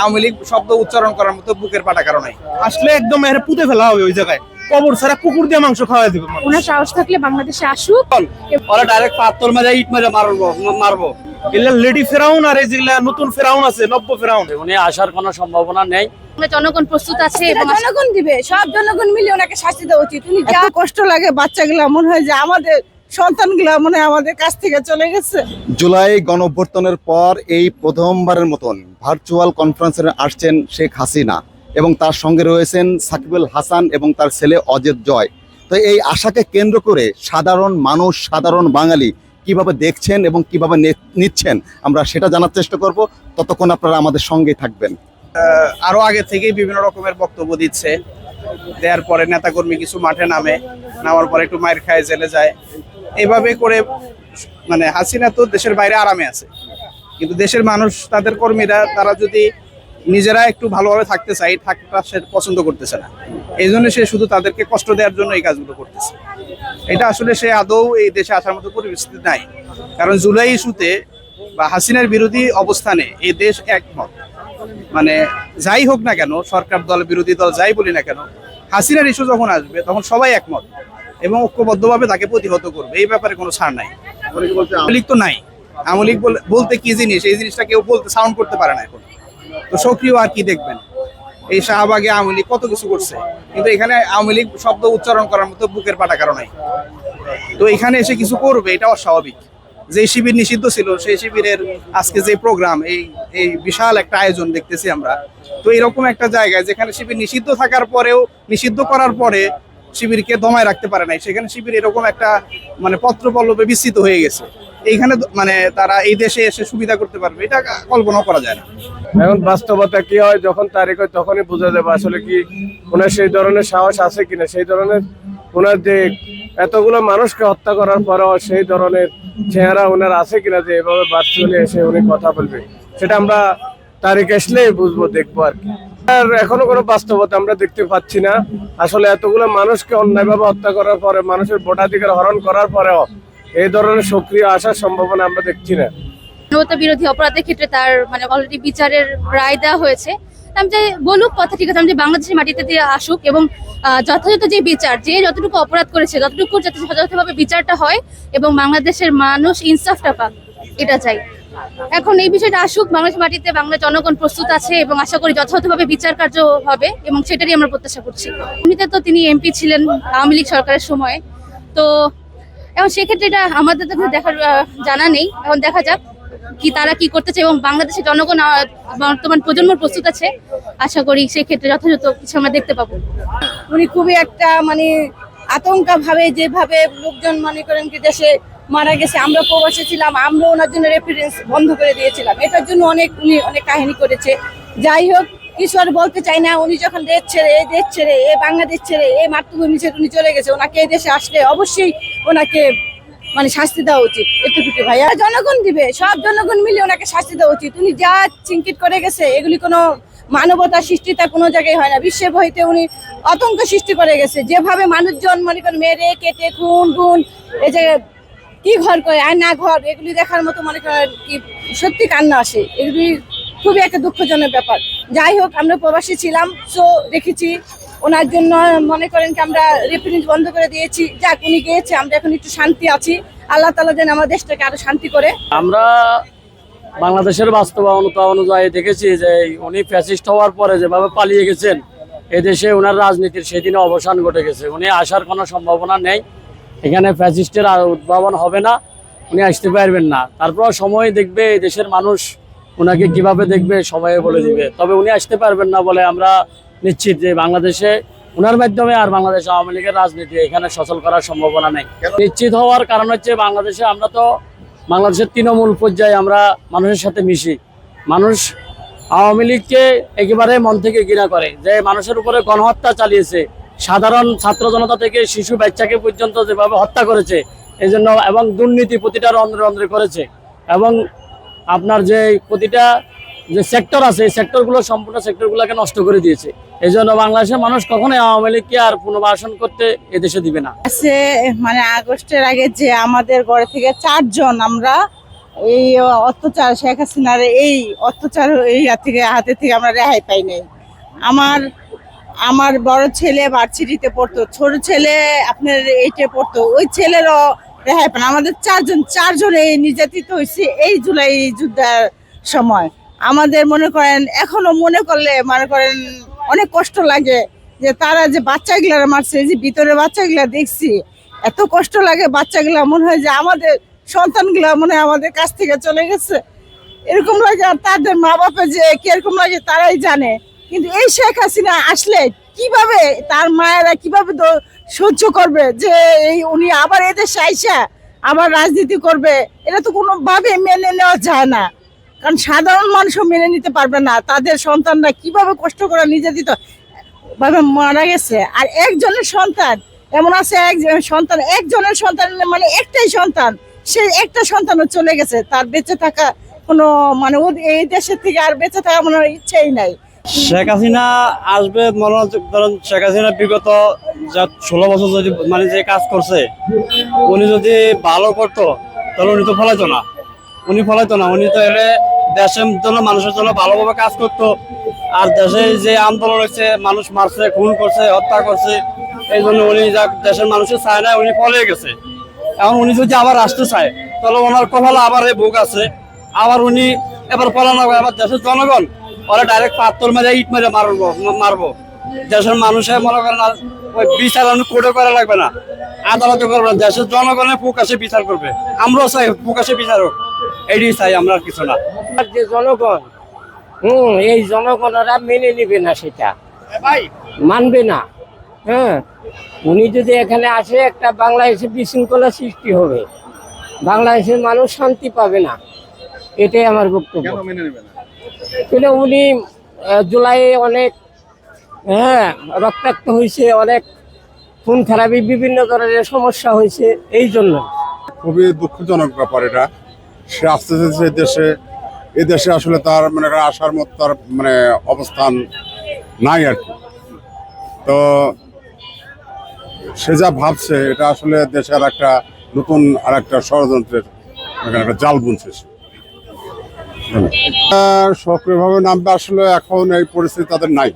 আওয়ামী লীগ শব্দ উচ্চারণ করার মতো বুকের পাটা কারণ নাই। আসলে একদম এর পুঁতে ফেলা হবে ওই জায়গায়, কবর ছাড়া কুকুর দিয়ে মাংস খাওয়াই দেবে। ওনার সাহস থাকলে বাংলাদেশে আসুক, ওরা ডাইরেক্ট পাথর মারা ইট মারা মারবো। এগুলা লেডি ফেরাউন আর এই যেগুলা নতুন ফেরাউন আছে, নব্য ফেরাউন। উনি আসার কোনো সম্ভাবনা নেই। জনগণ প্রস্তুত আছে এবং জনগণ দিবে, সব জনগণ মিলে ওনাকে শাস্তি দেওয়া উচিত। উনি যা কষ্ট লাগে, বাচ্চাগুলা মনে হয় যে আমাদের সন্তানগুলা মনে হয় আমাদের কাছ থেকে চলে গেছে। জুলাই গণঅভ্যুত্থানের পর এই প্রথমবারের মতন ভার্চুয়াল কনফারেন্সে আসছেন শেখ হাসিনা এবং তার সঙ্গে রয়েছেন সাকিবুল হাসান এবং তার ছেলে অজিত জয়। তো এই আশাকে কেন্দ্র করে সাধারণ মানুষ, সাধারণ বাঙালি কিভাবে দেখছেন এবং কিভাবে নিচ্ছেন আমরা সেটা জানার চেষ্টা করব। ততক্ষণ আপনারা আমাদের সঙ্গেই থাকবেন। আরো আগে থেকেই বিভিন্ন রকমের বক্তব্য দিচ্ছে, দেওয়ার পরে নেতাকর্মী কিছু মাঠে নামার পরে একটু মায়ের খায়, জেলে যায়, এইভাবে করে মানে হাসিনা তো দেশের বাইরে আরামে আছে, কিন্তু দেশের মানুষ, তাদের কর্মীরা, তারা যদি নিজেরা একটু ভালোভাবে থাকতে চায়, থাকতে সে পছন্দ করতেছে না। এই জন্য সে শুধু তাদেরকে কষ্ট দেওয়ার জন্য এই কাজগুলো করতেছে। এটা আসলে সে আদৌ এই দেশে আসার মতো পরিস্থিতি নাই, কারণ জুলাই ইস্যুতে বা হাসিনার বিরোধী অবস্থানে এই দেশ একমত। মানে যাই হোক না কেন, সরকার দল, বিরোধী দল, যাই বলি না কেন, হাসিনার ইস্যু যখন আসবে তখন সবাই একমত এবং ঐক্যবদ্ধভাবে তাকে প্রতিহত করবে। এই ব্যাপারে কোনো ছাড় নাই। আওয়ামী লীগ তো নাই, আওয়ামী লীগ বলতে কি জিনিস, এই জিনিসটা কেউ বলতে সাউন্ড করতে পারে না এখন। তো সক্রিয় আর কি দেখবেন, এই শাহবাগে আওয়ামী লীগ কত কিছু করছে, কিন্তু এখানে আওয়ামী লীগ শব্দ উচ্চারণ করার মতো বুকের পাটা কারণ নাই। তো এখানে এসে কিছু করবে, এটা অস্বাভাবিক। যে শিবির নিষিদ্ধ ছিল, সেই শিবিরের আজকে যে প্রোগ্রাম, এই বিশাল একটা আয়োজন দেখতেছি আমরা। তো এরকম একটা জায়গায় যেখানে শিবির নিষিদ্ধ থাকার পরেও, নিষিদ্ধ করার পরে শিবিরকে দমায় রাখতে পারে নাই, সেখানে শিবির এরকম একটা মানে পত্রপল্লবে বিস্তৃত হয়ে গেছে। এইখানে মানে তারা এই দেশে এসে সুবিধা করতে পারবে, এটা কল্পনা করা যায় না। এখন বাস্তবতা কি হয়, যখন তারিখ হয় তখনই বোঝা যাবে আসলে কি ওনার সেই ধরনের সাহস আছে কিনা, সেই ধরনের ওনার যে এতগুলো মানুষকে হত্যা করার পরেও সেই ধরনের চেহারা ওনার আছে কিনা, যে এভাবে ভার্চুয়ালি এসে উনি কথা বলবে, সেটা আমরা তারিখ আসলেই বুঝবো, দেখবো আর কি। আর এখনো কোনো বাস্তবতা আমরা দেখতে পাচ্ছি না। আসলে এতগুলো মানুষকে অন্যায়ভাবে হত্যা করার পরে, মানুষের ভোটাধিকার হরণ করার পরেও এই ধরনের সক্রিয় আসার সম্ভাবনা আমরা দেখছি না। মানবতা বিরোধী অপরাধের ক্ষেত্রে তার মানে অলরেডি বিচারের রায় দেওয়া হয়েছে। আমি যে বলুক কথা, ঠিক আছে, আমি যে বাংলাদেশের মাটিতে দিয়ে আসুক এবং যথাযথ যে বিচার, যে যতটুকু অপরাধ করেছে ততটুকু যাতে যথাযথভাবে বিচারটা হয় এবং বাংলাদেশের মানুষ ইনসাফটা পাক, এটা চাই। এখন এই বিষয়টা আসুক বাংলাদেশের মাটিতে, বাংলা জনগণ প্রস্তুত আছে এবং আশা করি যথাযথভাবে বিচার কার্য হবে এবং সেটারই আমরা প্রত্যাশা করছি। এমনিতে তো তিনি এমপি ছিলেন আওয়ামী লীগ সরকারের সময়, তো এখন সেক্ষেত্রে এটা আমাদের তো দেখার জানা নেই। এখন দেখা যাক কি তারা কি করতে চায় এবং বাংলাদেশের জনগণ, বর্তমান প্রজন্ম প্রস্তুত আছে। আশা করি সেই ক্ষেত্রে যথাযথ কিছু আমরা দেখতে পাবো। উনি খুবই একটা মানে আতঙ্কা ভাবে, যেভাবে লোকজন মনে করেন কি দেশে মারা গেছে, আমরা প্রবাসে ছিলাম, আমরা ওনার জন্য রেফারেন্স বন্ধ করে দিয়েছিলাম। এটার জন্য উনি অনেক কাহিনী করেছে। যাই হোক, কিছু আর বলতে চাই না। উনি যখন দেশ ছেড়ে, এই বাংলাদেশ ছেড়ে, এই মাতৃভূমি ছেড়ে উনি চলে গেছে, ওনাকে এই দেশে আসলে অবশ্যই ওনাকে মানে শাস্তি দেওয়া উচিত। এতটুকু ভাইয়া, জনগণ দিবে, সব জনগণ মিলে ওনাকে শাস্তি দেওয়া উচিত। উনি যা চিঙ্কিত করে গেছে, এগুলি কোনো মানবতা সৃষ্টিতা কোনো জায়গায় হয় না। বিশ্বের বহিতে উনি আতঙ্ক সৃষ্টি করে গেছে। যেভাবে মানুষজন মনে করেন মেরে কেটে খুন, এই যে কি ঘর করে আয়না ঘর, এগুলি দেখার মতো মনে করেন কি সত্যি কান্না আসে। এগুলি খুবই একটা দুঃখজনক ব্যাপার। যাই হোক, আমরা প্রবাসী ছিলাম, সো দেখেছি ওনার জন্য মনে করেন কি আমরা রেফারেন্স বন্ধ করে দিয়েছি। যাক, উনি গিয়েছে, আমরা এখন একটু শান্তি আছি। আল্লাহ তাআলা যেন আমার দেশটাকে আরো শান্তি করে। আমরা বাংলাদেশের বাস্তবতা অনুযায়ী দেখেছি যে উনি ফ্যাসিস্ট হওয়ার পরে যেভাবে পালিয়ে গেছেন, এদেশে ওনার রাজনীতির সেদিনে অবসান ঘটে গেছে। উনি আসার কোনো সম্ভাবনা নেই, এখানে ফ্যাসিস্টের উদ্ভাবন হবে না, উনি আসতে পারবেন না। তারপর সময় দেখবে, এই দেশের মানুষ ওনাকে কিভাবে দেখবে, সময়ে বলে দিবে। তবে উনি আসতে পারবেন না বলে আমরা নিশ্চিত যে বাংলাদেশে ওনার মাধ্যমে আর বাংলাদেশ আওয়ামী লীগের রাজনীতি এখানে সচল করার সম্ভাবনা নেই। নিশ্চিত হওয়ার কারণ হচ্ছে বাংলাদেশে আমরা তো বাংলাদেশের তৃণমূল পর্যায়ে আমরা মানুষের সাথে মিশি। মানুষ আওয়ামী লীগকে একেবারে মন থেকে ঘৃণা করে, যে মানুষের উপরে গণহত্যা চালিয়েছে, সাধারণ ছাত্র জনতা থেকে শিশু বাচ্চাকে পর্যন্ত যেভাবে হত্যা করেছে, এই জন্য এবং দুর্নীতি প্রতিটা রন্ধ্রে রন্ধ্রে করেছে এবং আপনার যে প্রতিটা যে সেক্টর আছে, এই সেক্টরগুলো সম্পূর্ণ সেক্টরগুলোকে নষ্ট করে দিয়েছে। এই জন্য বাংলাদেশের মানুষ কখনোই আওয়ামী লীগকে আর পুনর্বাসন করতে এদেশে দিবে না। মানে আগস্টের আগে যে আমাদের ঘরে থেকে 4 জন আমরা এই অত্যাচার শেখ হাসিনার এই অত্যাচার এই হাতে থেকে আমরা রেহাই পাই নাই। আমার আমার বড় ছেলে ভার্সিটিতে পড়তো, ছোট ছেলে আপনার এইটে পড়তো, ওই ছেলেরও রেহাই পান। আমাদের চারজন এই নির্যাতিত হয়েছে এই জুলাই যুদ্ধের সময়। আমাদের মনে করেন এখনো মনে করলে মনে করেন অনেক কষ্ট লাগে যে তারা যে বাচ্চাগুলা মারছে, যে ভিতরে বাচ্চাগুলা দেখছি, এত কষ্ট লাগে। বাচ্চাগুলা মনে হয় যে আমাদের সন্তানগুলা মনে হয় আমাদের কাছ থেকে চলে গেছে, এরকম লাগে। আর তাদের মা বাবা যে কিরকম লাগে তারাই জানে। কিন্তু এই শেখ হাসিনা আসলে কিভাবে তার মায়েরা কিভাবে সহ্য করবে যে এই উনি আবার এদেশে আইসা আবার রাজনীতি করবে, এটা তো কোনোভাবে মেনে নেওয়া যায় না। কারণ সাধারণ মানুষও মেনে নিতে পারবে না তাদের সন্তানরা কিভাবে কষ্ট করে নির্যাতিত ভাবে মারা গেছে। আর একজনের সন্তান এমন আছে, একজনের সন্তান মানে একটাই সন্তান, সে একটা সন্তানও চলে গেছে, তার বেঁচে থাকা কোনো মানে এই দেশের থেকে আর বেঁচে থাকা মনে হয় ইচ্ছেই নাই। শেখ হাসিনা আসবে মনে হচ্ছে, ধরুন শেখ হাসিনা বিগত 16 বছর যদি মানে যে কাজ করছে, উনি যদি ভালো করতো তাহলে উনি তো ফলাইতো না। উনি তো এলে দেশের জন্য মানুষের জন্য ভালোভাবে কাজ করতো। আর দেশে যে আন্দোলন হয়েছে, মানুষ মারছে, খুন করছে, হত্যা করছে, এই জন্য উনি যা দেশের মানুষের চায় না, উনি পলিয়ে গেছে। এখন উনি যদি আবার আসতে চায় তাহলে ওনার কপালে আবার এই বুক আছে, আবার উনি এবার পলানো, আবার দেশের জনগণ ওরা ডাইরেক্ট পাথর মেরে ইট মেরে মারবো। দেশের মানুষের মনে করেন ওই বিচার কোর্টে করা লাগবে না, আদালতে করবে না, দেশের জনগণের প্রকাশে বিচার করবে। আমরাও চাই প্রকাশে বিচার হোক, এটাই চাই আমরা, আর কিছু না। যে জনগণ এই জনগণরা মেনে নিবে না, সেটা মানবে না। উনি যদি এখানে আসে একটা বাংলাদেশে বিশৃঙ্খলা সৃষ্টি হবে, বাংলাদেশের মানুষ শান্তি পাবে না, এটাই আমার বক্তব্য। কিন্তু উনি জুলাইয়ে অনেক রক্তাক্ত হয়েছে, অনেক খুন খারাপি, বিভিন্ন ধরনের সমস্যা হয়েছে, এই জন্য খুবই দুঃখজনক ব্যাপার এটা। সে আস্তে আস্তে এই দেশে আসলে তার মানে আসার মতো তার মানে অবস্থান নাই আর কি। তো সে যা ভাবছে এটা আসলে দেশের একটা নতুন আর একটা ষড়যন্ত্রের একটা জাল বুনছে সে। সক্রিয়ভাবে নামবে আসলে এখন এই পরিস্থিতি তাদের নাই।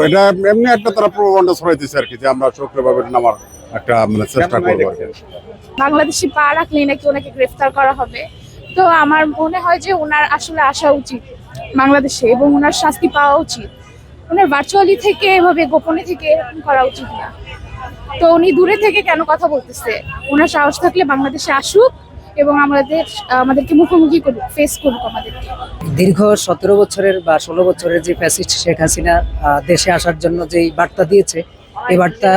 এটা এমনি একটা তারা প্রবন্ধ ছড়াইতেছে আর কি, যে আমরা সক্রিয়ভাবে নামার একটা মানে চেষ্টা করবো আর কি। বাংলাদেশে পা রাখলেই নাকি ওনাকে গ্রেফতার করা হবে। তো আমার মনে হয় যে ওনার আসলে আসা উচিত বাংলাদেশে, এবং ওনার শাস্তি পাওয়া উচিত। ওনার ভার্চুয়ালি থেকে এভাবে গোপনে থেকে এরকম করা উচিত না। তো উনি দূরে থেকে কেন কথা বলতেছে? ওনার সাহস থাকলে বাংলাদেশে আসুক এবং আমাদেরকে মুখোমুখি করুক, ফেস করুক আমাদেরকে। দীর্ঘ 17 বছরের বা 16 বছরের যে ফ্যাসিস্ট শেখ হাসিনা দেশে আসার জন্য যেই বার্তা দিয়েছে, এই বার্তা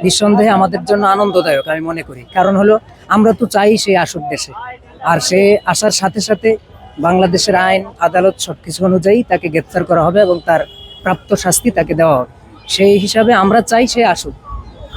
নিঃসন্দেহে আমাদের জন্য আনন্দদায়ক আমি মনে করি। কারণ হলো আমরা তো চাই সে আসুক দেশে, আর সে আসার সাথে সাথে বাংলাদেশের আইন আদালত সবকিছু অনুযায়ী তাকে গ্রেপ্তার করা হবে এবং তার প্রাপ্ত শাস্তি তাকে দেওয়া হবে। সেই হিসাবে আমরা চাই সে আসুক।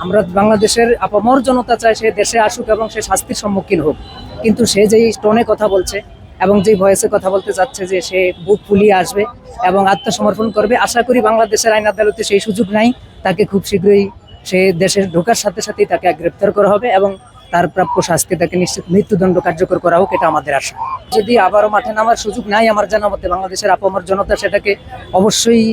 আমরা বাংলাদেশের আপামর জনতা চাই সে দেশে আসুক এবং সে শাস্তির সম্মুখীন হোক। কিন্তু সে যেই টোনে কথা বলছে এবং যেই ভয়েসে কথা বলতে চাচ্ছে যে সে বুক ফুলিয়ে আসবে এবং আত্মসমর্পণ করবে, আশা করি বাংলাদেশের আইন আদালতে সেই সুযোগ নাই। তাকে খুব শীঘ্রই সে দেশে ঢোকার সাথে সাথেই তাকে গ্রেপ্তার করা হবে এবং তার প্রাপ্য শাস্তি তাকে নিশ্চিত মৃত্যুদণ্ড কার্যকর করা হোক, এটা আমাদের আশা। যদি আবারও মাঠে নামার সুযোগ নাই আমার জানা মতে, বাংলাদেশের আপামর জনতা সেটাকে অবশ্যই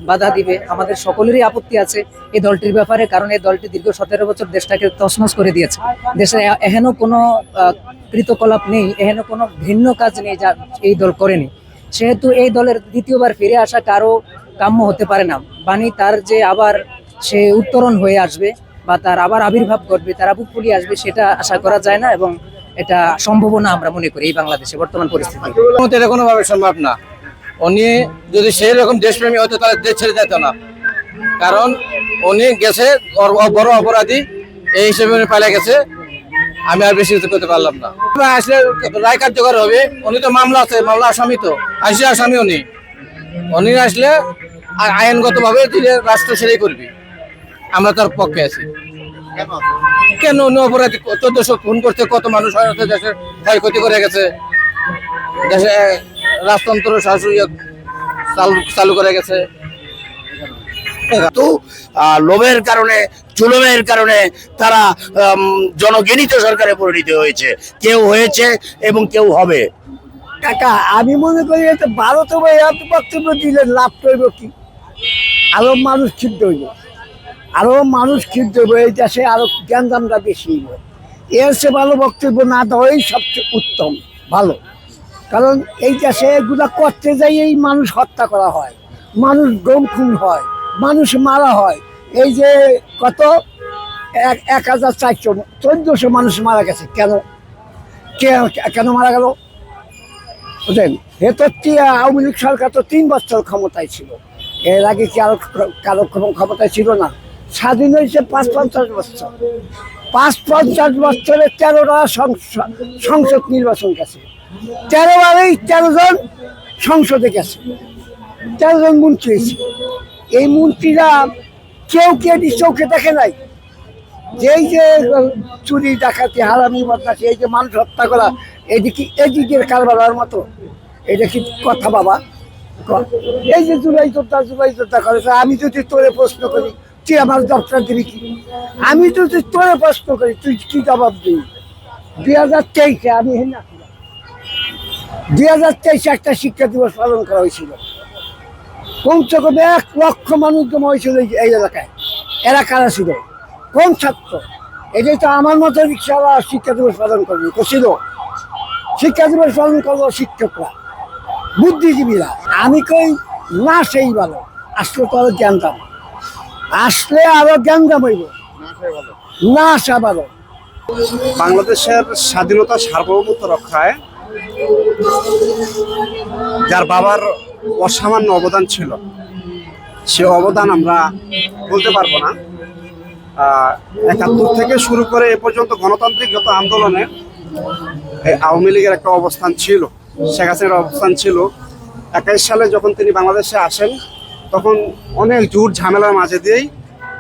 বাধা দিবে। আমাদের সকলেরই আপত্তি আছে এই দলটির ব্যাপারে, কারণ এই দলটি দীর্ঘ 17 বছর দেশটাকে তছনছ করে দিয়েছে। দেশে এহেন কোনো কৃতকলাপ নেই, এহেন কোনো ভিন্ন কাজ নেই যা এই দল করেনি। সেহেতু এই দলের দ্বিতীয়বার ফিরে আসা কারো কাম্য হতে পারে না। বাণী তার যে আবার সে উত্তরণ হয়ে আসবে বা তার আবার আবির্ভাব ঘটবে, তার বুক ফুলিয়ে আসবে, সেটা আশা করা যায় না এবং এটা সম্ভব না আমরা মনে করি এই বাংলাদেশে বর্তমান পরিস্থিতি। এটা কোনোভাবে সম্ভব না। উনি যদি সেই রকম দেশপ্রেমী হতো তাহলে দেশ ছেড়ে যেত না, কারণ উনি গেছে বড় অপরাধী, এই হিসেবে উনি পালিয়ে গেছে। আমি আর বেশি কিছু করতে পারলাম না। আসলে রায় কার্যকর হবে। উনি তো মামলা আছে, মামলা আসামি, তো আসামি উনি আসলে আইনগতভাবে রাষ্ট্র সেরেই করবে। আমরা তার পক্ষে আছি। কেন উনি অপরাধী? 1400 খুন করতে, কত মানুষ দেশের ক্ষয়ক্ষতি করে গেছে, দেশে রাজতন্ত্র শাসন চালু করে গেছে। তো লোভের কারণে জুলুমের কারণে তারা জনগণিত সরকারে পরিণত হয়েছে, কেউ হয়েছে এবং কেউ হবে। কাকা আমি মনে করি এটা ভারত বক্তব্য দিলে লাভ করবো কি, আরো মানুষ ক্ষিপ্ত হইব, আরো মানুষ ক্ষিপ্ত হইব, এই দেশে আরো জ্ঞানদামটা বেশি হইব। এর চেয়ে ভালো বক্তব্য না দেওয়াই সবচেয়ে উত্তম ভালো, কারণ এই দেশে এগুলা করতে যাই এই মানুষ হত্যা করা হয়, মানুষ গম খুন হয়, মানুষ মারা হয়। এই যে কত 1400 মানুষ মারা গেছে, কেন কেন মারা গেল বুঝলেন? আওয়ামী লীগ সরকার তো 3 বছর ক্ষমতায় ছিল, এর আগে কি আরো কারো ক্ষমতায় ছিল না? স্বাধীন হয়েছে 55 বছর, 55 বছরে 13টা সংসদ নির্বাচন গেছে, 13 বারেই 13 জন সংসদে গেছে, 13 জন মন্ত্রী হয়েছে। এই মন্ত্রীরা কেউ চোখে দেখে নাই যেই যে চুরি ডাকাতি হারামি বদমাশি, এই যে মানুষ হত্যা করা, এদিকের কারবারের মতো, এটা কি কথা বাবা? এই যে জুলাই যোদ্ধা করেছে, আমি যদি তোরে প্রশ্ন করি তুই আমার দপ্তর দিবি কি? আমি যদি তোরে প্রশ্ন করি তুই কি জবাব দিবি? 2023-এ আমি 2023-এ একটা শিক্ষা দিবস পালন করা হয়েছিল, কমসে কম 1 লক্ষ মানুষ জমা হয়েছিল এই এলাকায়। এরা কারা ছিল? কোন ছাত্র? এটাই তো আমার মতো রিক্সাওয়ালা শিক্ষা দিবস পালন করবে ছিল, শিক্ষা দিবস পালন করবো শিক্ষকরা, বুদ্ধিজীবীরা। আমি কই না, সেই ভালো, আসলে তো আরো জ্ঞানদাম, আসলে আরো জ্ঞানদাম হইব, না আসা ভালো। বাংলাদেশের স্বাধীনতা সার্বভৌমত্ব রক্ষায় যার বাবার অসামান্য অবদান ছিল, সে অবদান আমরা বলতে পারবো না। 71 থেকে শুরু করে এ পর্যন্ত গণতান্ত্রিক যত আন্দোলনে আওয়ামী লীগের একটা অবস্থান ছিল, শেখ হাসিনার অবস্থান ছিল। 21 সালে যখন তিনি বাংলাদেশে আসেন, তখন অনেক জোর ঝামেলার মাঝে দিয়েই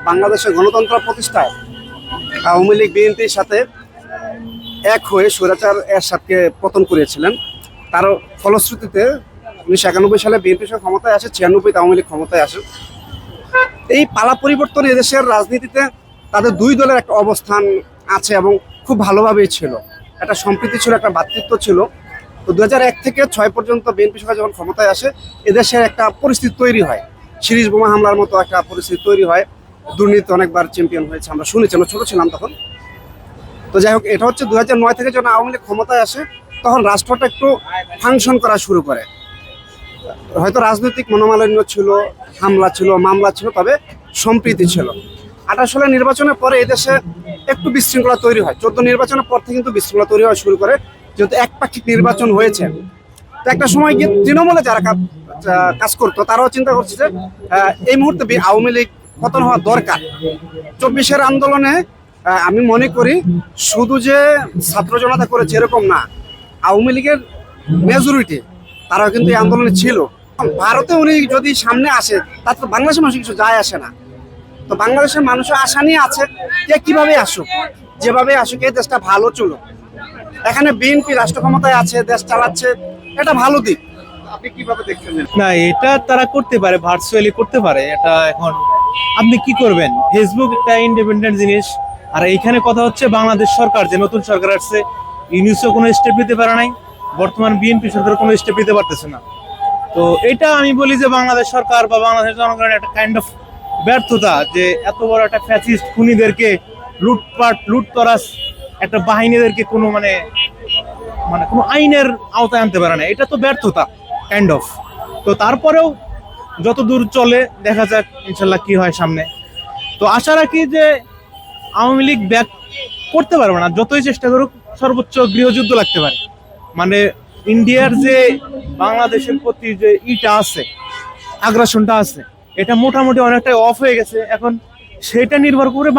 বাংলাদেশের গণতন্ত্র প্রতিষ্ঠায় আওয়ামী লীগ বিএনপির সাথে এক হয়ে স্বৈরাচার এরশাদকে পতন করিয়েছিলেন। তার ফলশ্রুতিতে 1991 সালে বিএনপি সহ ক্ষমতায় আসে, 96-তে আওয়ামী লীগ ক্ষমতায় আসে। এই পালা পরিবর্তন এদেশের রাজনীতিতে তাদের দুই দলের একটা অবস্থান আছে এবং খুব ভালোভাবেই ছিল, একটা সম্প্রীতি ছিল, একটা ভ্রাতৃত্ব ছিল। তো 2001 থেকে 6 পর্যন্ত বিএনপি সরকার যখন ক্ষমতায় আসে, এদেশের একটা পরিস্থিতি তৈরি হয়, সিরিজ বোমা হামলার মতো একটা পরিস্থিতি তৈরি হয়। দুর্নীতি অনেকবার চ্যাম্পিয়ন হয়েছে, আমরা শুনেছি, আমরা ছোট ছিলাম তখন। তো যাই হোক, এটা হচ্ছে 2009 থেকে যখন আওয়ামী লীগ ক্ষমতায় আসে, তখন রাষ্ট্রটা একটু ফাংশন করা শুরু করে। হয়তো রাজনৈতিক মনোমালিন্য ছিল, হামলা ছিল, মামলা ছিল, তবে সম্প্রীতি ছিল। 28 সালের নির্বাচনের পরে এদেশে একটু বিশৃঙ্খলা তৈরি হয়। 14 নির্বাচনের পর থেকে কিন্তু বিশৃঙ্খলা তৈরি হওয়া শুরু করে, যেহেতু একপাক্ষিক নির্বাচন হয়েছে। তো একটা সময় গিয়ে তৃণমূলে যারা কাজ করতো, তারাও চিন্তা করছে যে এই মুহূর্তে আওয়ামী লীগ পতন হওয়া দরকার। 24-এর আন্দোলনে আমি মনে করি শুধু যে ছাত্র জনতা করেছে এরকম না, আওয়ামী লীগের মেজরিটি তারাও কিন্তু এই আন্দোলনে ছিল। ভারতে উনি যদি সামনে আসে, তার তো বাংলাদেশের মানুষ কিছু যায় আসে না। তো বাংলাদেশের মানুষের আশা নিয়ে আছে যে কিভাবে আসুক, যেভাবে আসুক, এই দেশটা ভালো চলো। এখানে বিএনপি রাষ্ট্র ক্ষমতায় আছে, দেশ চালাচ্ছে, এটা ভালো দিক। আপনি কিভাবে দেখছেন? না, এটা তারা করতে পারে, ভার্চুয়ালি করতে পারে। এটা এখন আপনি কি করবেন? ফেসবুক একটা ইন্ডিপেন্ডেন্ট জিনিস, আর এইখানে কথা হচ্ছে বাংলাদেশ সরকার, যে নতুন সরকার আসছে, ইউনিসও কোনো স্টেপ নিতে পারে নাই, বর্তমান বিএনপি সরকার কোনো স্টেপ নিতে পারতেছে না। তো এটা আমি বলি যে বাংলাদেশ সরকার বা বাংলাদেশ জনগণের একটা কাইন্ড অফ ব্যর্থতা, যে এত বড় একটা ফ্যাসিস্ট খুনিদেরকে, লুটতরাজ একটা বাহিনীদেরকে কোনো মানে কোনো আইনের আওতায় আনতে পারে না। এটা তো ব্যর্থতা কাইন্ড অফ। তো তারপরেও যত দূর চলে দেখা যাক ইনশাল্লাহ কি হয় সামনে। তো আশা রাখি যে আওয়ামী লীগ ব্যাক করতে পারবে না, যতই চেষ্টা করুক, সর্বোচ্চ গৃহযুদ্ধ লাগতে পারে। মানে ইন্ডিয়ার যে বাংলাদেশের প্রতি যে ইটা আছে, আগ্রাসনটা আছে, এটা মোটামুটি অনেকটাই অফ হয়ে গেছে। এখন সেটা নির্ভর করে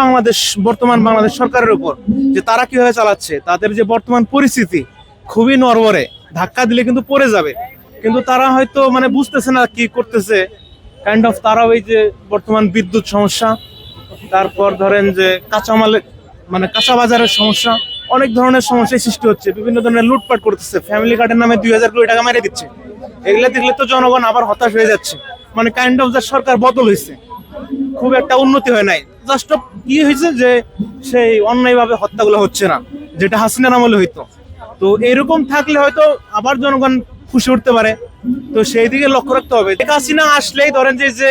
বর্তমান বাংলাদেশ সরকারের উপর, যে তারা কিভাবে চালাচ্ছে। তাদের যে বর্তমান পরিস্থিতি খুবই নড়বড়ে, ধাক্কা দিলে কিন্তু পড়ে যাবে, কিন্তু তারা হয়তো বুঝতেছে না কি করতেছে। কাইন্ড অফ তারাও এই যে বর্তমান বিদ্যুৎ সমস্যা, তারপর ধরেন যে কাঁচামাল কাঁচা বাজারের সমস্যা, অনেক ধরনের সমস্যার সৃষ্টি হচ্ছে। বিভিন্ন ধরনের লুটপাট করতেছে, ফ্যামিলি কার্ডের নামে 2000 কোটি টাকা মেরে দিচ্ছে। এগুলা দেখলে তো জনগণ আবার হতাশ হয়ে যাচ্ছে। কাইন্ড অফ যা সরকার বদল হয়েছে, খুব একটা উন্নতি হয় নাই, জাস্ট কি হয়েছে যে সেই অন্যায়ভাবে হত্যাগুলো হচ্ছে না, যেটা হাসিনার আমলে হইতো। তো এরকম থাকলে হয়তো আবার জনগণ খুশি উঠতে পারে। তো সেই দিকে লক্ষ্য রাখতে হবে। শেখ হাসিনা আসলেই ধরেন যে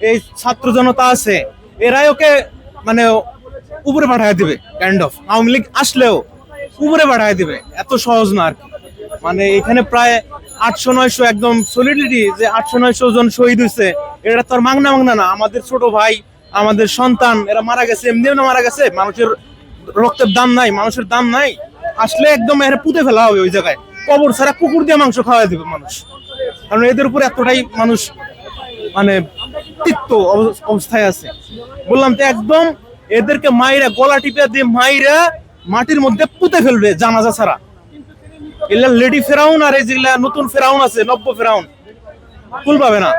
এই ছাত্র জনতা আছে, এরাই ওকে মানে উপরে পাঠায় দিবে, কাইন্ড অফ। আওয়ামী লীগ আসলেও উপরে পাঠায় দিবে, এত সহজ না আর কি। মানে এখানে প্রায় 800-900 একদম সলিডিটি, যে 800-900 জন শহীদ হয়েছে, এটা তো আর মাগনা না। আমাদের ছোট ভাই, আমাদের সন্তান, এরা মারা গেছে, এমনিও না মারা গেছে। মানুষের রক্তের দাম নাই, মানুষের দাম নাই। আসলে একদম এরা পুঁতে ফেলা হবে ওই জায়গায়, কবর ছাড়া কুকুর দিয়ে মাংস খাওয়াই দেবে মানুষ। কারণ এদের উপর এতটাই মানুষ মানে তিক্ত অবস্থায় আছে। বললাম তো একদম এদেরকে মাইরা, গলা টিপে দিয়ে মাইরা মাটির মধ্যে পুঁতে ফেলবে জানাজা ছাড়া। এগুলা লেডি ফেরাউন আর এই যেগুলা নতুন ফেরাউন আছে, নব্য ফেরাউন, কুল পাবে না।